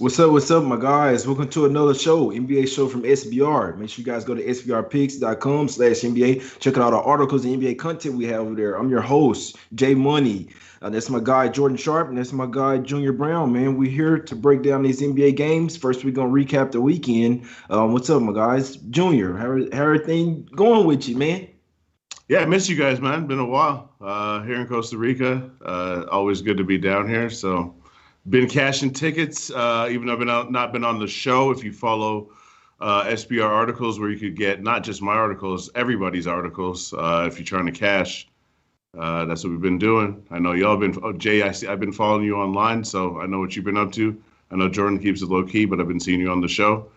What's up, my guys? Welcome to another show, NBA show from SBR. Make sure you guys go to sbrpicks.com/NBA. Check out all the articles and NBA content we have over there. I'm your host, Jay Money. That's my guy, Jordan Sharp, and that's my guy, Junior Brown, man. We're here to break down these NBA games. First, we're going to recap the weekend. What's up, my guys? Junior, how everything going with you, man? Yeah, I missed you guys, man. Been a while here in Costa Rica. Always good to be down here. So, been cashing tickets, even though I've not been on the show. If you follow SBR articles, where you could get not just my articles, everybody's articles. If you're trying to cash, that's what we've been doing. I know y'all been. Oh, Jay, I've been following you online, so I know what you've been up to. I know Jordan keeps it low key, but I've been seeing you on the show.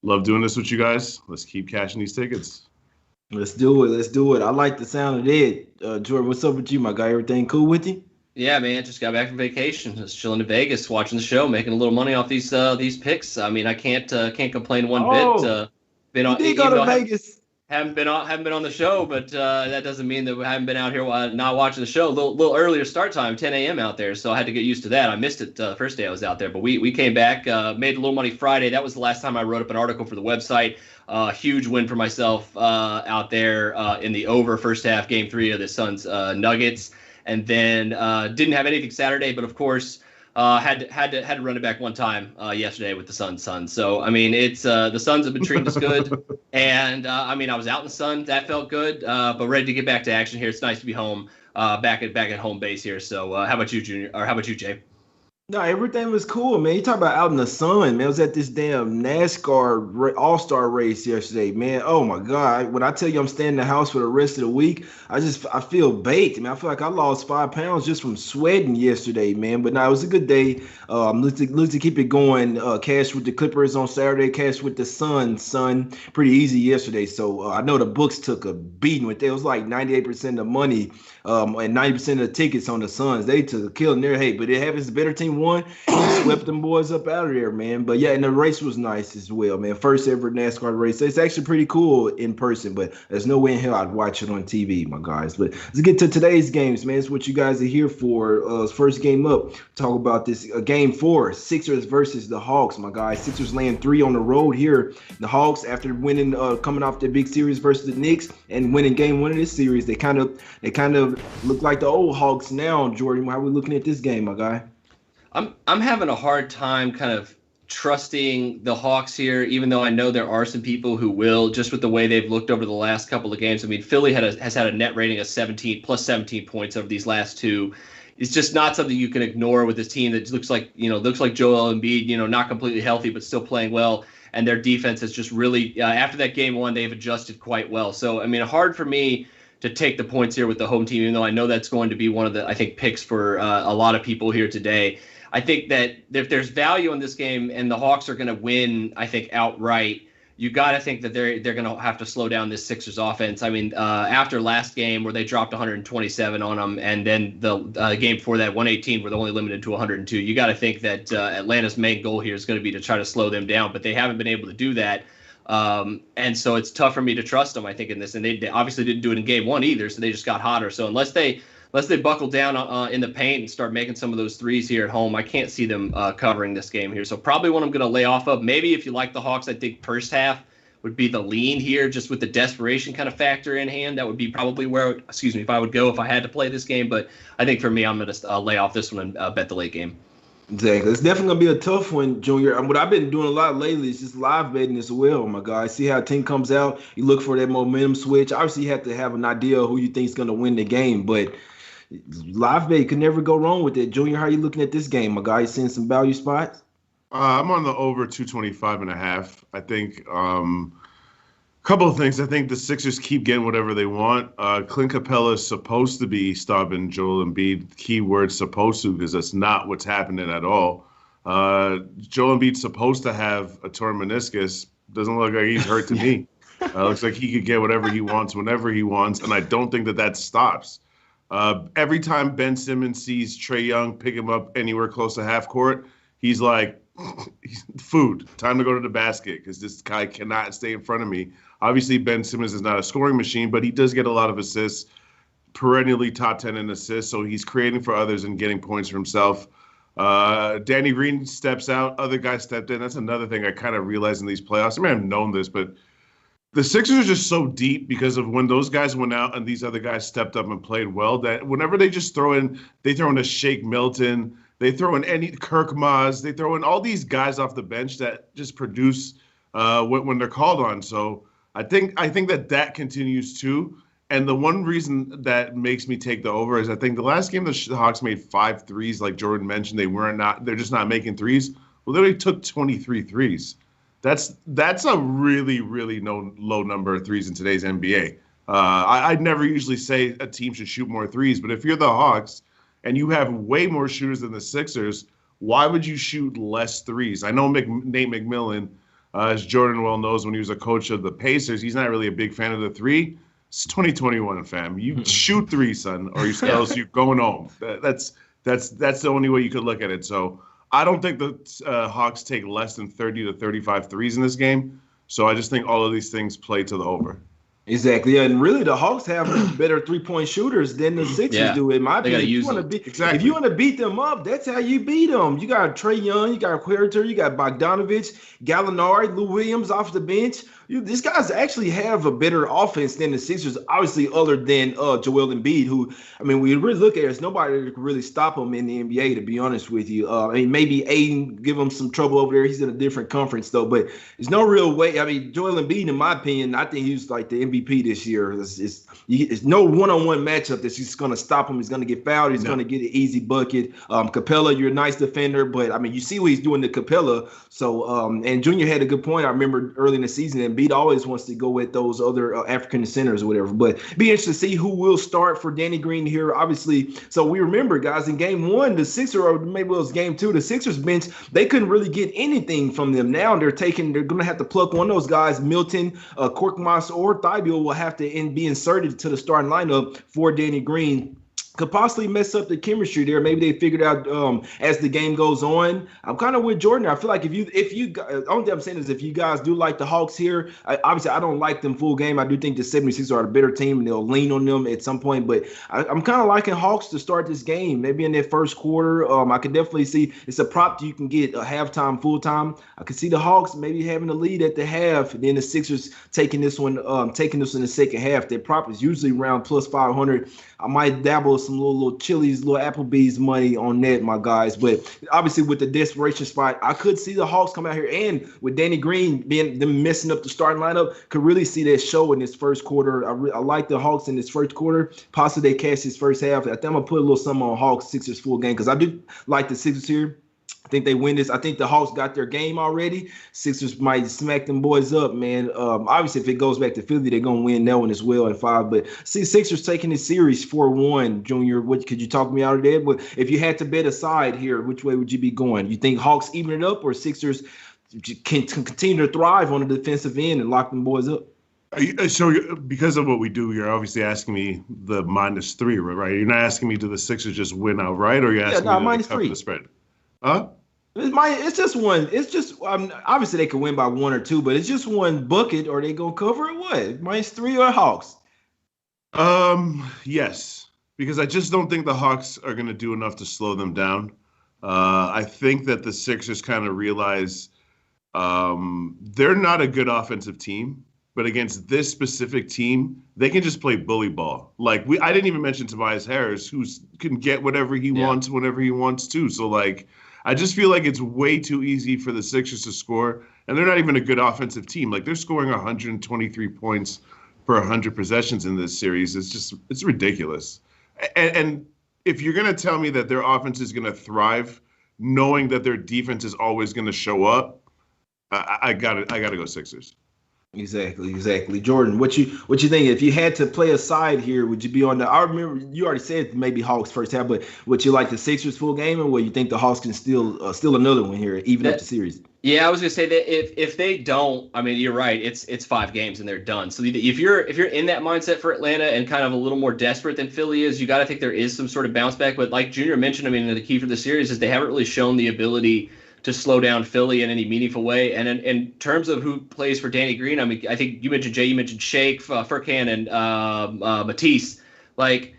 Love doing this with you guys. Let's keep cashing these tickets. Let's do it. Let's do it. I like the sound of that. Jordan, what's up with you, my guy? Everything cool with you? Yeah, man, just got back from vacation. Just chilling in Vegas, watching the show, making a little money off these picks. I mean, I can't complain one bit. Been on, you did go to Vegas. Haven't been on the show, but that doesn't mean that we haven't been out here not watching the show. A little earlier start time, 10 a.m. out there, so I had to get used to that. I missed it the first day I was out there, but we came back, made a little money Friday. That was the last time I wrote up an article for the website. Huge win for myself out there in the over first half, game 3 of the Suns Nuggets, and then didn't have anything Saturday, but of course. Had to run it back one time yesterday with the Suns. So I mean, it's the Suns have been treating us good, and I mean, I was out in the sun, that felt good, but ready to get back to action here. It's nice to be home, back at home base here. So how about you, Junior? Or how about you, Jay? No, everything was cool, man. You talk about out in the sun, man. I was at this damn NASCAR All-Star race yesterday, man. Oh my God. When I tell you I'm staying in the house for the rest of the week, I feel baked, man. I feel like I lost 5 pounds just from sweating yesterday, man. But no, it was a good day. Look to keep it going. Cash with the Clippers on Saturday, cash with the Sun. Pretty easy yesterday. So I know the books took a beating with that. It was like 98% of the money and 90% of the tickets on the Suns. They took a killing there. Hey, but it happens, the better team won. Swept them boys up out of there, man. But yeah, and the race was nice as well, man. First ever NASCAR race. It's actually pretty cool in person, but there's no way in hell I'd watch it on TV, my guys. But let's get to today's games, man. It's what you guys are here for. First game up, talk about this game 4, Sixers versus the Hawks, my guys. Sixers laying 3 on the road here. The Hawks, after winning, coming off their big series versus the Knicks and winning game 1 of this series, they kind of look like the old Hawks now. Jordan, how are we looking at this game, my guy? I'm having a hard time kind of trusting the Hawks here, even though I know there are some people who will, just with the way they've looked over the last couple of games. I mean, Philly has had a net rating of 17 points over these last 2. It's just not something you can ignore with this team that looks like Joel Embiid, not completely healthy, but still playing well. And their defense has just really, after that game 1, they've adjusted quite well. So, I mean, hard for me to take the points here with the home team, even though I know that's going to be one of the, I think, picks for a lot of people here today. I think that if there's value in this game and the Hawks are going to win, I think, outright, you got to think that they're going to have to slow down this Sixers offense. I mean, after last game where they dropped 127 on them, and then the game before that, 118, where they're only limited to 102, you got to think that Atlanta's main goal here is going to be to try to slow them down, but they haven't been able to do that. And so it's tough for me to trust them, I think, in this. And they obviously didn't do it in game 1 either, so they just got hotter. So unless they buckle down in the paint and start making some of those threes here at home, I can't see them covering this game here. So probably one I'm going to lay off of. Maybe if you like the Hawks, I think first half would be the lean here, just with the desperation kind of factor in hand. That would be probably where, if I would go if I had to play this game. But I think for me, I'm going to lay off this one and bet the late game. Exactly. It's definitely going to be a tough one, Junior. What I've been doing a lot lately is just live betting as well, my guy. See how a team comes out. You look for that momentum switch. Obviously, you have to have an idea of who you think is going to win the game, but live bet could never go wrong with it. Junior, how are you looking at this game, my guy? You seeing some value spots? I'm on the over 225.5. I think a couple of things. I think the Sixers keep getting whatever they want. Clint Capella is supposed to be stopping Joel Embiid. Key word supposed to, because that's not what's happening at all. Joel Embiid's supposed to have a torn meniscus. Doesn't look like he's hurt to me. Looks like he could get whatever he wants whenever he wants, and I don't think that stops. Every time Ben Simmons sees Trae Young pick him up anywhere close to half court, he's like, food, time to go to the basket, because this guy cannot stay in front of me. Obviously, Ben Simmons is not a scoring machine, but he does get a lot of assists, perennially top 10 in assists, so he's creating for others and getting points for himself. Danny Green steps out, other guys stepped in. That's another thing I kind of realized in these playoffs. I mean, I've known this, but the Sixers are just so deep because of when those guys went out and these other guys stepped up and played well, that whenever they just they throw in a Shake Milton, they throw in any Kirk Maz, they throw in all these guys off the bench that just produce when they're called on. So I think that continues too. And the one reason that makes me take the over is I think the last game the Hawks made 5 threes, like Jordan mentioned. They're just not making threes. Well, they took 23 threes. That's a really, really low number of threes in today's NBA. I'd never usually say a team should shoot more threes, but if you're the Hawks and you have way more shooters than the Sixers, why would you shoot less threes? I know Nate McMillan, as Jordan well knows, when he was a coach of the Pacers, he's not really a big fan of the three. It's 2021, fam. You shoot three, son, or else you're going home. That's the only way you could look at it. So I don't think the Hawks take less than 30 to 35 threes in this game. So I just think all of these things play to the over. Exactly. And really, the Hawks have better three-point shooters than the Sixers do, in my opinion. If you want to beat them up, that's how you beat them. You got Trae Young, you got Huerter, you got Bogdanovich, Gallinari, Lou Williams off the bench. These guys actually have a better offense than the Sixers, obviously, other than Joel Embiid, who, I mean, we really look at it, there's nobody that can really stop him in the NBA, to be honest with you. I mean, maybe Aiden give him some trouble over there. He's in a different conference, though, but there's no real way. I mean, Joel Embiid, in my opinion, I think he's like the MVP this year. It's no one-on-one matchup that's just going to stop him. He's going to get fouled. He's going to get an easy bucket. Capella, you're a nice defender, but, I mean, you see what he's doing to Capella. So, and Junior had a good point. I remember early in the season, Embiid always wants to go with those other African centers or whatever. But be interested to see who will start for Danny Green here. Obviously, so we remember, guys, in game one, the Sixers, or maybe it was game two, the Sixers bench, they couldn't really get anything from them. Now they're going to have to pluck one of those guys, Milton, Korkmaz, or Thibault will have to be inserted to the starting lineup for Danny Green. Could possibly mess up the chemistry there. Maybe they figured out as the game goes on. I'm kind of with Jordan. I feel like if you only thing I'm saying is if you guys do like the Hawks here, obviously I don't like them full game. I do think the 76ers are a better team and they'll lean on them at some point. But I'm kind of liking Hawks to start this game. Maybe in their first quarter. I could definitely see it's a prop you can get a halftime, full time. I could see the Hawks maybe having the lead at the half, and then the Sixers taking this one in the second half. Their prop is usually around plus 500. I might dabble some little Chili's, little Applebee's money on that, my guys. But obviously with the desperation spot, I could see the Hawks come out here. And with Danny Green them messing up the starting lineup, could really see that show in this first quarter. I like the Hawks in this first quarter. Possibly they cash this first half. I think I'm going to put a little something on Hawks Sixers full game because I do like the Sixers here. I think they win this. I think the Hawks got their game already. Sixers might smack them boys up, man. Obviously, if it goes back to Philly, they're going to win that one as well in 5. But see, Sixers taking this series 4-1, Junior. What could you talk me out of that? But if you had to bet a side here, which way would you be going? You think Hawks even it up or Sixers can continue to thrive on the defensive end and lock them boys up? So because of what we do, you're obviously asking me the -3, right? You're not asking me do the Sixers just win outright, or you're asking me to cover the spread? Huh? It's just one. It's just obviously they could win by 1 or 2, but it's just one bucket. Or they gonna cover it? What? -3 or Hawks? Yes, because I just don't think the Hawks are gonna do enough to slow them down. I think that the Sixers kind of realize they're not a good offensive team, but against this specific team, they can just play bully ball. Like I didn't even mention Tobias Harris, who can get whatever he wants whenever he wants to. So like. I just feel like it's way too easy for the Sixers to score, and they're not even a good offensive team. Like they're scoring 123 points per 100 possessions in this series. It's ridiculous. And if you're gonna tell me that their offense is gonna thrive, knowing that their defense is always gonna show up, I gotta go Sixers. Exactly. Jordan, what you think? If you had to play a side here, would you be on the? I remember you already said maybe Hawks first half, but would you like the Sixers full game, or would you think the Hawks can steal another one here, even up the series? Yeah, I was gonna say that if they don't, I mean, you're right. It's 5 games and they're done. So if you're in that mindset for Atlanta and kind of a little more desperate than Philly is, you got to think there is some sort of bounce back. But like Junior mentioned, I mean, the key for the series is they haven't really shown the ability to slow down Philly in any meaningful way. And in terms of who plays for Danny Green, I mean, I think you mentioned Jay, you mentioned Shake, Furkan, and Matisse. Like,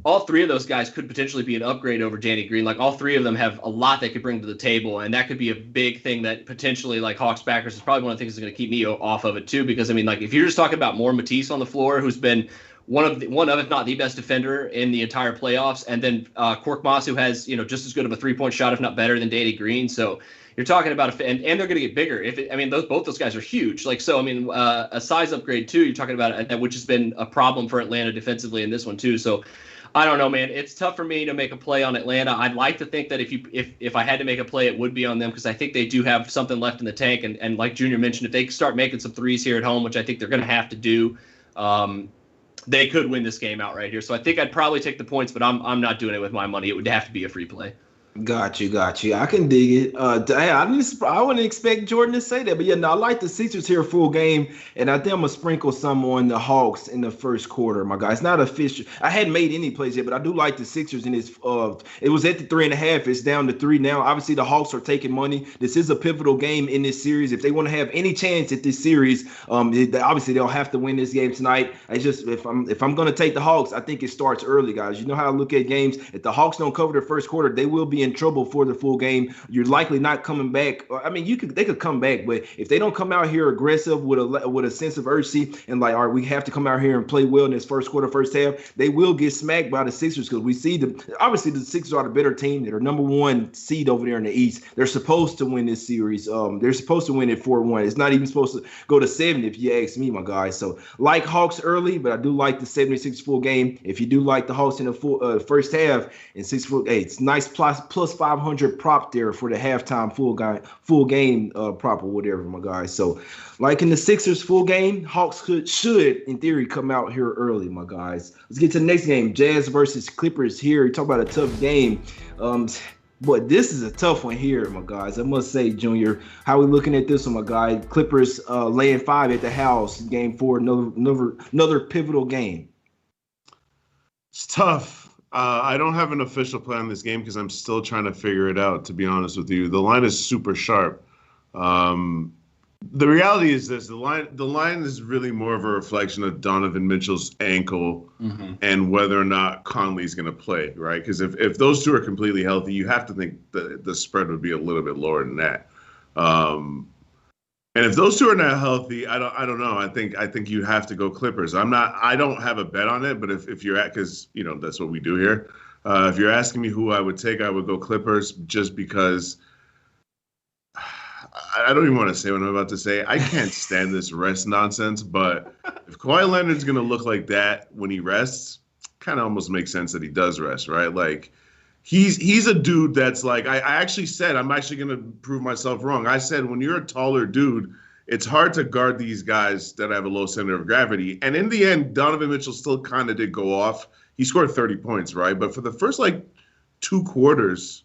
all three of those guys could potentially be an upgrade over Danny Green. Like all three of them have a lot they could bring to the table, and that could be a big thing that potentially like Hawks backers is probably one of the things that's going to keep me off of it too. Because I mean, like if you're just talking about more Matisse on the floor, who's been one of if not the best defender in the entire playoffs, and then Korkmaz, who has just as good of a 3-point shot, if not better, than Danny Green. So you're talking about and they're going to get bigger. Both those guys are huge. Like so, I mean, a size upgrade too. You're talking about which has been a problem for Atlanta defensively in this one too. So I don't know, man. It's tough for me to make a play on Atlanta. I'd like to think that if I had to make a play, it would be on them because I think they do have something left in the tank. And like Junior mentioned, if they start making some threes here at home, which I think they're going to have to do, they could win this game out right here. So I think I'd probably take the points, but I'm not doing it with my money. It would have to be a free play. Got you. I can dig it. I wouldn't expect Jordan to say that, but yeah, no, I like the Sixers here full game, and I think I'm gonna sprinkle some on the Hawks in the first quarter. My guy, it's not official. I hadn't made any plays yet, but I do like the Sixers in this. It was at the 3.5. It's down to 3 now. Obviously, the Hawks are taking money. This is a pivotal game in this series. If they want to have any chance at this series, obviously they'll have to win this game tonight. If I'm gonna take the Hawks, I think it starts early, guys. You know how I look at games. If the Hawks don't cover the first quarter, they will be in trouble for the full game. You're likely not coming back. I mean, they could come back, but if they don't come out here aggressive with a sense of urgency and like, all right, we have to come out here and play well in this first quarter, first half, they will get smacked by the Sixers because we see obviously the Sixers are the better team. They're number 1 seed over there in the East. They're supposed to win this series. They're supposed to win it 4-1. It's not even supposed to go to 7 if you ask me, my guys. So like Hawks early, but I do like the 76 full game. If you do like the Hawks in the full first half and 6-8, it's nice plus 500 prop there for the halftime full game prop or whatever, my guys. So like in the Sixers full game, Hawks should in theory come out here early, my guys. Let's get to the next game. Jazz versus Clippers here. You talk about a tough game. But this is a tough one here, my guys. I must say, Junior, how we looking at this one, my guy? Clippers laying 5 at the house, game 4, another pivotal game. It's tough. I don't have an official plan on this game because I'm still trying to figure it out, to be honest with you. The line is super sharp. The reality is this. The line is really more of a reflection of Donovan Mitchell's ankle and whether or not Conley's going to play, right? Because if those two are completely healthy, you have to think the spread would be a little bit lower than that. And if those two are not healthy, I don't know. I think you have to go Clippers. I don't have a bet on it, but if you're because that's what we do here. If you're asking me who I would take, I would go Clippers just because I don't even want to say what I'm about to say. I can't stand this rest nonsense, but if Kawhi Leonard's going to look like that when he rests, kind of almost makes sense that he does rest, right? Like he's a dude that's like, I actually said, I'm actually going to prove myself wrong. I said, when you're a taller dude, it's hard to guard these guys that have a low center of gravity. And in the end, Donovan Mitchell still kind of did go off. He scored 30 points, right? But for the first 2 quarters,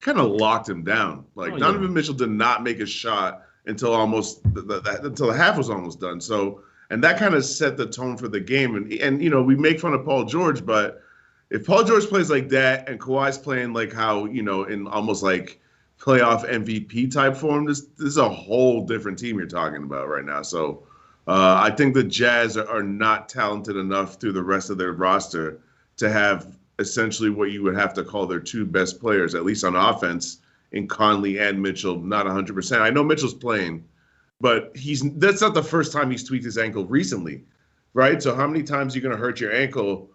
kind of locked him down. Donovan Mitchell did not make a shot until almost until the half was almost done. So, and that kind of set the tone for the game. And we make fun of Paul George, but if Paul George plays like that and Kawhi's playing like how, in almost like playoff MVP type form, this is a whole different team you're talking about right now. So I think the Jazz are not talented enough through the rest of their roster to have essentially what you would have to call their 2 best players, at least on offense, in Conley and Mitchell, not 100%. I know Mitchell's playing, but that's not the first time he's tweaked his ankle recently, right? So how many times are you going to hurt your ankle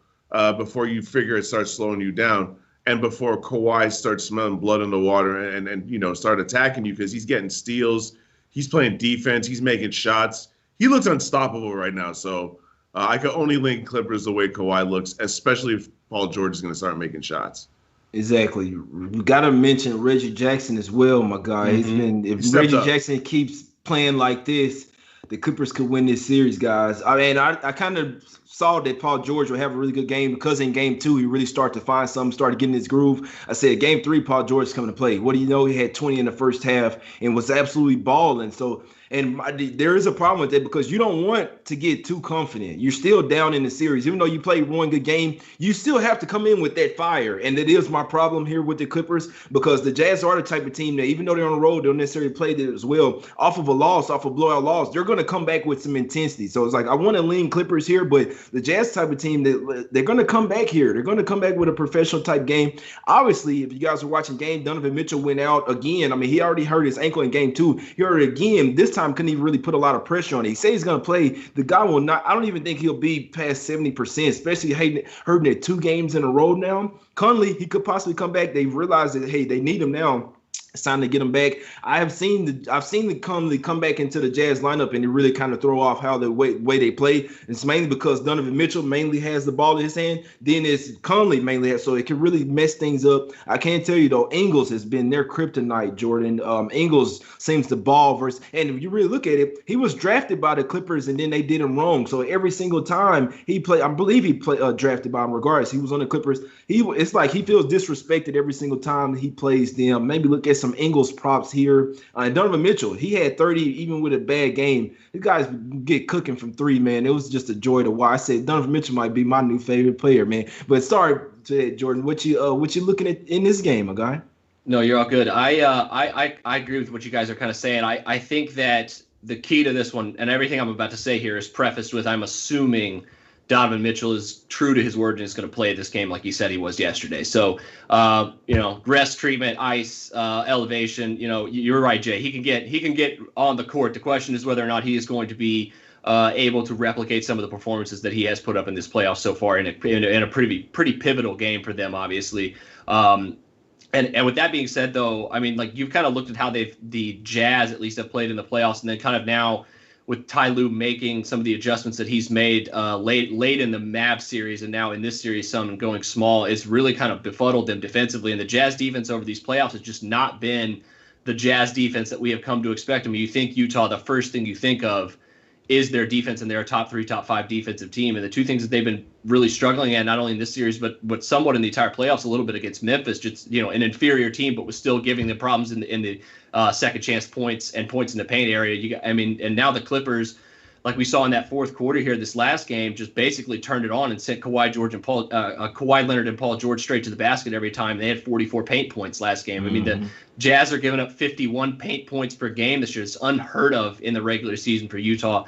before you figure it starts slowing you down and before Kawhi starts smelling blood in the water and start attacking you because he's getting steals, he's playing defense, he's making shots. He looks unstoppable right now, so I could only link Clippers the way Kawhi looks, especially if Paul George is going to start making shots. Exactly. We got to mention Reggie Jackson as well, my guy. If Reggie Jackson keeps playing like this, the Clippers could win this series, guys. I mean, I kind of saw that Paul George would have a really good game because in game 2, he really started to find something, started getting his groove. I said, game 3, Paul George is coming to play. What do you know? He had 20 in the first half and was absolutely balling. So, and there is a problem with that because you don't want to get too confident. You're still down in the series. Even though you played one good game, you still have to come in with that fire. And that is my problem here with the Clippers because the Jazz are the type of team that even though they're on the road, they don't necessarily play that as well. Off of a blowout loss, they're going to come back with some intensity. So it's like I want to lean Clippers here, but the Jazz type of team that they're going to come back here. They're going to come back with a professional type game. Obviously, if you guys were watching game, Donovan Mitchell went out again. I mean, he already hurt his ankle in game 2. He hurt it again. This time couldn't even really put a lot of pressure on it. He said he's going to play. The guy will not. I don't even think he'll be past 70%, especially hurting it 2 games in a row now. Conley, he could possibly come back. They realized that, hey, they need him now. It's time to get him back. I've seen the Conley come back into the Jazz lineup and it really kind of throw off how the way they play. It's mainly because Donovan Mitchell mainly has the ball in his hand. Then it's Conley mainly has, so it can really mess things up. I can't tell you though, Ingles has been their kryptonite, Jordan. Ingles seems to ball versus, and if you really look at it, he was drafted by the Clippers and then they did him wrong. So every single time he played, I believe he played drafted by him regardless. He was on the Clippers. It's like he feels disrespected every single time he plays them. Maybe look at some Ingles props here. And Donovan Mitchell, he had 30 even with a bad game. These guys get cooking from 3, man. It was just a joy to watch. I said Donovan Mitchell might be my new favorite player, man. But sorry to that, Jordan. What you looking at in this game, my guy? No, you're all good. I agree with what you guys are kind of saying. I think that the key to this one, and everything I'm about to say here is prefaced with I'm assuming Donovan Mitchell is true to his word and is going to play this game like he said he was yesterday. So, rest, treatment, ice, elevation. You're right, Jay. He can get on the court. The question is whether or not he is going to be able to replicate some of the performances that he has put up in this playoff so far in a pretty pivotal game for them, obviously. And with that being said, though, I mean, like you've kind of looked at how the Jazz at least have played in the playoffs, and then kind of now with Ty Lue making some of the adjustments that he's made late in the Mavs series and now in this series, some going small, it's really kind of befuddled them defensively. And the Jazz defense over these playoffs has just not been the Jazz defense that we have come to expect. I mean, you think Utah, the first thing you think of is their defense, and they're a top 3, top 5 defensive team. And the two things that they've been really struggling at, not only in this series, but somewhat in the entire playoffs, a little bit against Memphis, just, an inferior team, but was still giving them problems in the second chance points and points in the paint area. And now the Clippers, like we saw in that fourth quarter here, this last game, just basically turned it on and sent Kawhi Leonard and Paul George straight to the basket every time. They had 44 paint points last game. I mean, the Jazz are giving up 51 paint points per game this year. It's unheard of in the regular season for Utah.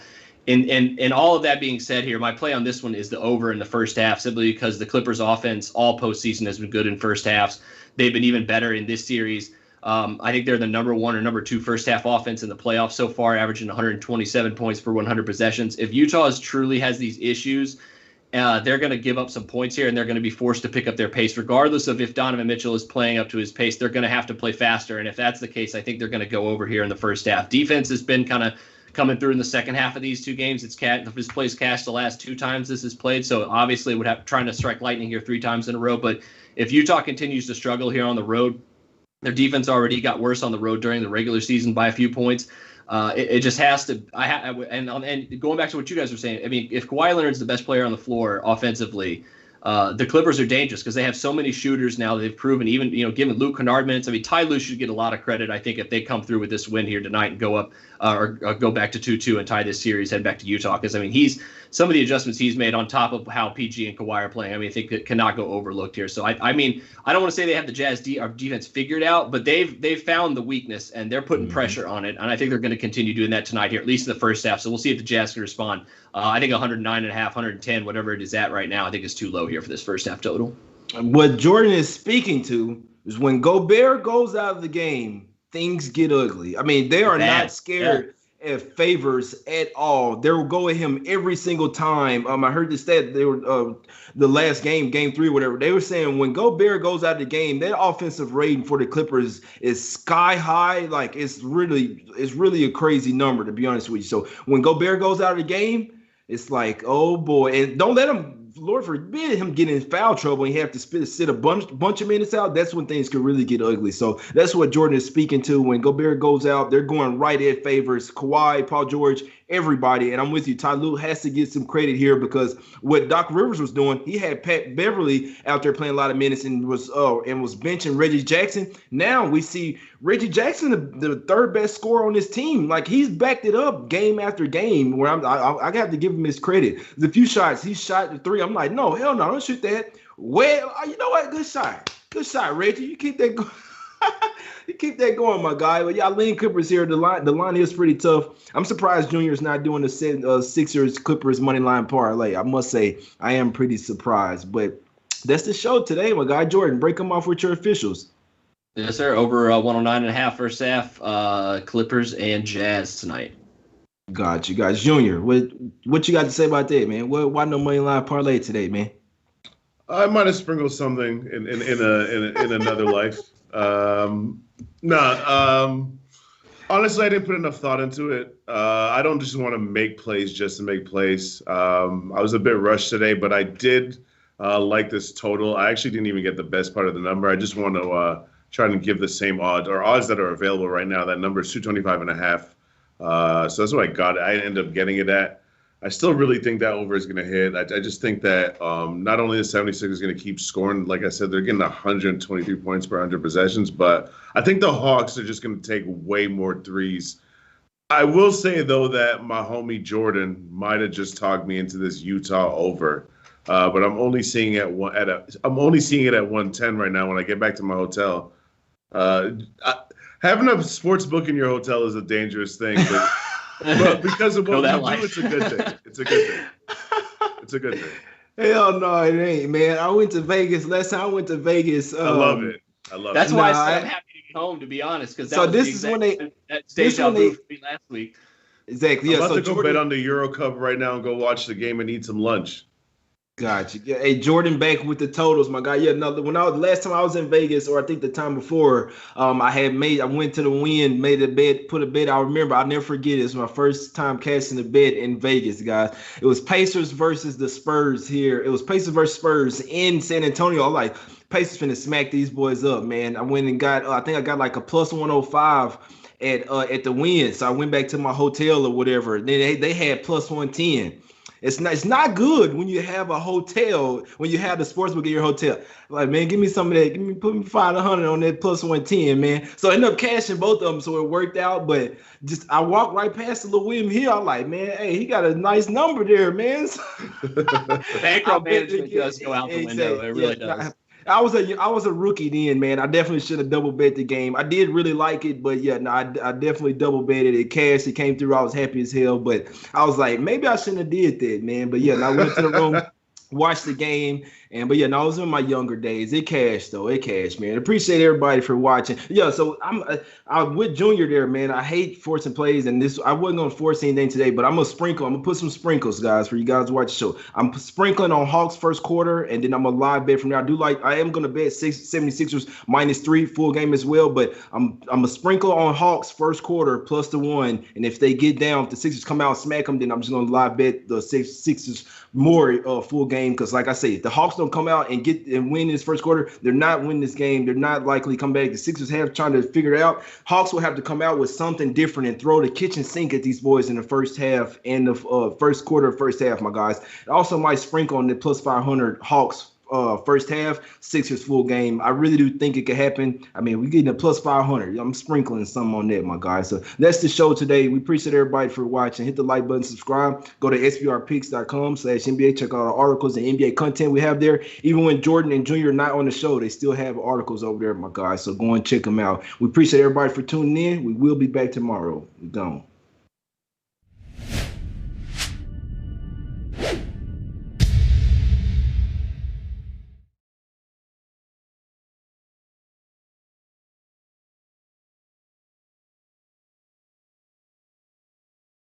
And all of that being said here, my play on this one is the over in the first half, simply because the Clippers offense all postseason has been good in first halves. They've been even better in this series. I think they're the number 1 or number 2 first half offense in the playoffs so far, averaging 127 points per 100 possessions. If Utah truly has these issues, they're going to give up some points here, and they're going to be forced to pick up their pace. Regardless of if Donovan Mitchell is playing up to his pace, they're going to have to play faster. And if that's the case, I think they're going to go over here in the first half. Defense has been kind of coming through in the second half of these 2 games. His plays cashed the last 2 times this is played, so obviously would have trying to strike lightning here 3 times in a row. But if Utah continues to struggle here on the road, their defense already got worse on the road during the regular season by a few points. It just has to. And going back to what you guys were saying, I mean, if Kawhi Leonard's the best player on the floor offensively, the Clippers are dangerous because they have so many shooters now. They've proven, even given Luke Kennard minutes. I mean, Ty Lue should get a lot of credit, I think, if they come through with this win here tonight and go up or go back to 2-2 and tie this series, head back to Utah. Because I mean, some of the adjustments he's made on top of how PG and Kawhi are playing, I mean, I think it cannot go overlooked here. So I mean, I don't want to say they have the Jazz defense figured out, but they've found the weakness and they're putting pressure on it, and I think they're going to continue doing that tonight here, at least in the first half. So we'll see if the Jazz can respond. I think 109.5, 110, whatever it is at right now, I think is too low here for this first half total. What Jordan is speaking to is when Gobert goes out of the game, things get ugly. I mean, they are not scared of favors at all. They will go at him every single time. I heard the stat, they were the last game 3, whatever. They were saying when Gobert goes out of the game, that offensive rating for the Clippers is sky high. Like it's really a crazy number, to be honest with you. So when Gobert goes out of the game, it's like, oh boy, and don't let him. Lord forbid him get in foul trouble and he have to sit a bunch of minutes out. That's when things could really get ugly. So that's what Jordan is speaking to. When Gobert goes out, they're going right at favors. Kawhi, Paul George, everybody. And I'm with you. Ty Lue has to get some credit here because what Doc Rivers was doing, he had Pat Beverly out there playing a lot of minutes and was benching Reggie Jackson. Now we see Reggie Jackson, the third best scorer on this team. Like he's backed it up game after game. Where I got to give him his credit. The few shots he shot the 3. I'm like, no, hell no, don't shoot that. Well, you know what? Good shot, Reggie. You keep that going. You keep that going, my guy. But yeah, lean Clippers here. The line is pretty tough. I'm surprised Junior's not doing the Sixers Clippers money line parlay. I must say I am pretty surprised. But that's the show today, my guy. Jordan, break them off with your officials. Yes, sir. Over 109.5 first half. Clippers and Jazz tonight. Got you guys. Junior, what you got to say about that, man? Why no money line parlay today, man? I might have sprinkled something in another life. Honestly, I didn't put enough thought into it. I don't just want to make plays just to make plays. I was a bit rushed today, but I did like this total. I actually didn't even get the best part of the number. I just want to try to give the same odds or odds that are available right now. That number is 225.5. So that's what I got. I ended up getting it at. I still really think that over is going to hit. I just think that not only the 76ers is going to keep scoring, like I said, they're getting 123 points per 100 possessions, but I think the Hawks are just going to take way more threes. I will say, though, that my homie Jordan might have just talked me into this Utah over, but I'm only seeing it at 110 right now when I get back to my hotel. Having a sports book in your hotel is a dangerous thing, but because of what we do, it's a good thing. It's a good thing. It's a good thing. Hell no, it ain't, man. I went to Vegas. Last time I went to Vegas. I love it. That's why I said I'm happy to get home, to be honest, because this is when they deja vu for me last week. Exactly. Yeah. I'm about to go bet on the Euro Cup right now and go watch the game and eat some lunch. Gotcha. Yeah, hey, Jordan back with the totals, my guy. Yeah, last time I was in Vegas, or I think the time before, I went to the Wynn, made a bet, put a bet. I remember, I'll never forget it. It's my first time casting a bet in Vegas, guys. It was Pacers versus the Spurs here. It was Pacers versus Spurs in San Antonio. I'm like, Pacers finna smack these boys up, man. I went and got, I think I got like a plus 105 at the Wynn. So I went back to my hotel or whatever. Then they had plus 110. It's not good when you have a hotel, when you have the sportsbook in your hotel. Like, man, give me some of that. Put me 500 on that plus 110, man. So I ended up cashing both of them, so it worked out. But just I walked right past the little William Hill. I'm like, man, hey, he got a nice number there, man. Bankroll management does go out the window. It really does. I was a rookie then, man. I definitely should have double bet the game. I did really like it, but yeah, no, I definitely double betted it. Cash, it came through. I was happy as hell, but I was like, maybe I shouldn't have did that, man. But yeah, I went to the room, watched the game, I was in my younger days. It cashed, man. Appreciate everybody for watching. Yeah, so I'm with Junior there, man. I hate forcing plays, and I wasn't gonna force anything today, but I'm gonna put some sprinkles, guys, for you guys to watch the show. I'm sprinkling on Hawks first quarter, and then I'm gonna live bet from there. I am gonna bet 76ers -3 full game as well, but I'm a sprinkle on Hawks first quarter plus the 1, and if they get down, if the Sixers come out and smack them, then I'm just gonna live bet the Sixers more full game, because like I say, if the Hawks don't come out and win this first quarter, they're not winning this game. They're not likely to come back. The Sixers have trying to figure it out. Hawks will have to come out with something different and throw the kitchen sink at these boys in the first half and the first quarter, first half, my guys. I also might sprinkle on the plus 500 Hawks first half, Sixers full game. I really do think it could happen. I mean, we're getting a plus 500. I'm sprinkling some on that, my guys. So that's the show today. We appreciate everybody for watching. Hit the like button, subscribe. Go to sbrpicks.com/NBA. Check out our articles and NBA content we have there. Even when Jordan and Junior are not on the show, they still have articles over there, my guys. So go and check them out. We appreciate everybody for tuning in. We will be back tomorrow. We're gone.